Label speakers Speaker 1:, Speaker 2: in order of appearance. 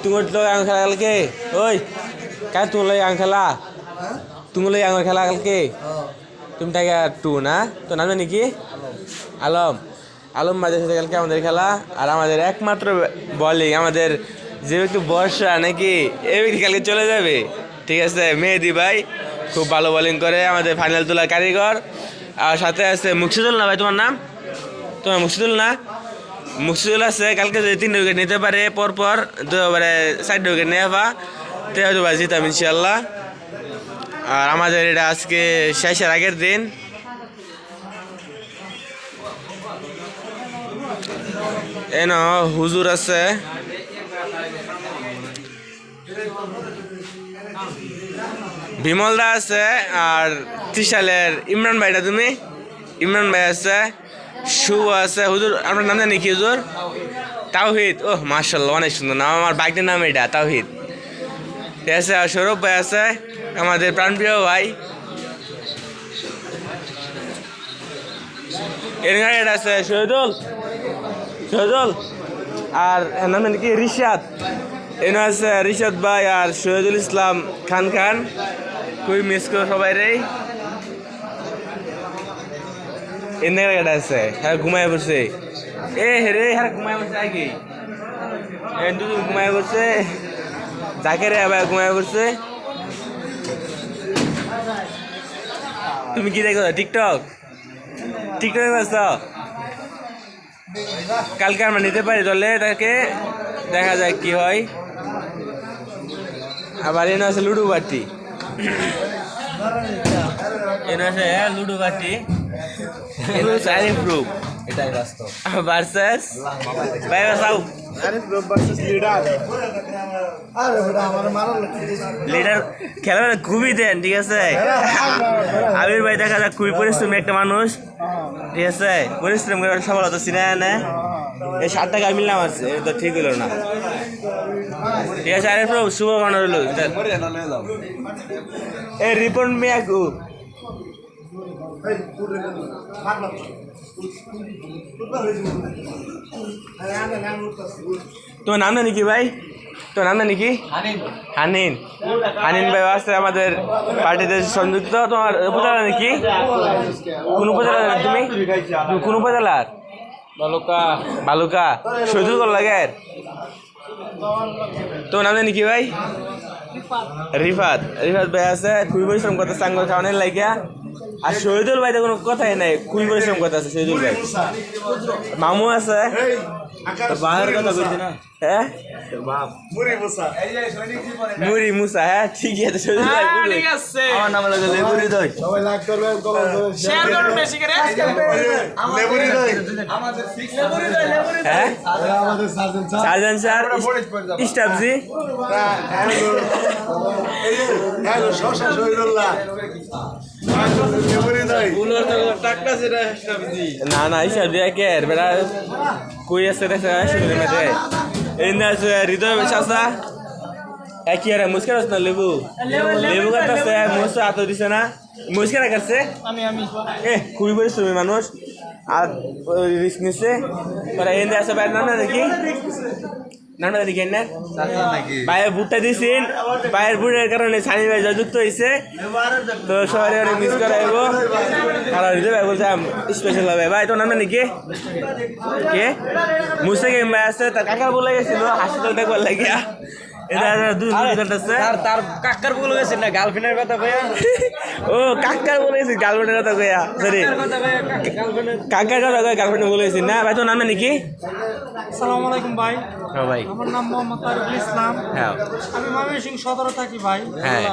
Speaker 1: तुम्हें तो आंग खेला कल के ओए क्या तुम लोग आंग खेला तुम लोग आंग खेला कल के तुम टाइगा टू ना तो नाम जानी কি আলম আলম বাজে সাথে কালকে আমাদের খেলা আর আমাদের একমাত্র বলিং আমাদের যে একটু বর্ষা নাকি এই ব্যক্তি কালকে চলে যাবে ঠিক আছে মেহেদি ভাই খুব ভালো বোলিং করে আমাদের ফাইনাল তোলার কারিগর আর সাথে আছে মুকসিদুল না ভাই তোমার নাম তোমার মুকসিদুল না মুকসিদুল আছে কালকে যদি 3 উইকেট নিতে পারে পরপর তো এবারে 4 উইকেট নেওয়া তো হয়তো ভাই জিতাম ইনশাআল্লাহ আর আমাদের এটা আজকে শেষের আগের দিন এনো হুজুর আছে বিমল দা আছে আর ত্রিশালের ইমরান ভাইটা তুমি ইমরান ভাই আছে শুভ আছে হুজুর আপনার নাম জানি কি হুজুর তাওহিদ ওহ মাশাআল্লাহ অনেক সুন্দর নাম আমার বাইকের নাম এটা তাওহিদ ঠিক আছে আর সৌরভ ভাই আছে আমাদের প্রাণপ্রিয় ভাই এর গাড়ি আছে শহীদুল শহীদুল আর নাম কি রিশাদ এনে আছে রিশাদ ভাই আর শহীদুল ইসলাম খান খান খুবই মিস করো সবাই রে এনে গাড়ি আছে হ্যাঁ ঘুমায় পড়ছে রে হ্যাঁ ঘুমায় পড়ছে আগে দুটো ঘুমায় পড়ছে যাকে রে আবার ঘুমায় পড়ছে তুমি কি দেখো টিকটক টিকটকে ব্যস্ত কালকে আমরা নিতে পারি দলে তাকে দেখা যায় কি হয় আবার এনে আছে লুডো পার্টি এনে আছে লুডো পার্টি প্রুফ এটাই বাস্তব ভার্সেস ভাই বাসাও লিডার খেলা খুবই দেন ঠিক আছে আবির ভাই দেখা যাক খুবই পরিশ্রমী একটা মানুষ ঠিক আছে পরিশ্রম করে সফলতা সিনেমা না এই 7 টাকা মিললাম আছে এটা তো ঠিক হলো না ঠিক আছে আরে প্রভু শুভ কামনা রইল এই রিপন মিয়াকু তোমার নাম জানি কি ভাই তোমার নাম জানি কি হানিন হানিন ভাই আসছে আমাদের পার্টিতে সংযুক্ত তোমার উপজেলা নাকি কোন উপজেলা তুমি কোন উপজেলার বালুকা বালুকা শহীদুল কল লাগে তোমার নাম জানি কি ভাই রিফাত রিফাত ভাই আছে খুবই পরিশ্রম করতে চাঙ্গল খাওয়ানোর লাগিয়া আর শহীদুল ভাই তো কোনো কথাই নাই খুবই পরিশ্রম করতে আছে শহীদুল ভাই মামু আছে বাহার কথা বলছি না হ্যাঁ মুড়ি মুসা হ্যাঁ ঠিকই আছে শহীদুল ভাই আমার নাম লাগে লেবুরি দই সবাই লাইক করবেন শেয়ার করুন বেশি করে লেবুরি দই আমাদের লেবুরি দই হ্যাঁ আমাদের সার্জন স্যার স্টাফ জি হ্যালো শহীদুল্লাহ না না হিসাব দিয়ে কে বেড়া কই আছে হৃদয় চাষা একই আরে মুস্কার আছে না লেবু লেবু কাটছে মুসা হাত দিছে না মুস্কার কাটছে খুবই পরিশ্রমী মানুষ আর রিস্ক নিচ্ছে ওরা এনে আছে বাইরের নাম না নাকি নামটা দেখি না ভাইয়ের বুটটা দিয়েছেন ভাইয়ের বুটের কারণে সানি ভাই যুক্ত হয়েছে তো সবাই অনেক মিস করাইব আর হৃদয় ভাই বলছে স্পেশাল হবে ভাই তোর নাম নাকি কে মুস্তাকিম ভাই আছে তার কাকার বলে গেছিল হাসপাতালটা করে লাগিয়া তার কাকার বলে গেছে না গার্লফ্রেন্ডের কথা কইয়া ও কাকার বলে গেছি গার্লফ্রেন্ডের কথা কইয়া সরি কাকার কথা কইয়া গার্লফ্রেন্ড বলে গেছি না ভাই তোর নাম নাকি
Speaker 2: আসসালামু আলাইকুম ভাই
Speaker 1: হ্যাঁ ভাই
Speaker 2: আমার নাম মোহাম্মদ তারিকুল ইসলাম
Speaker 1: হ্যাঁ
Speaker 2: আমি ময়মনসিংহ সদরে থাকি ভাই
Speaker 1: হ্যাঁ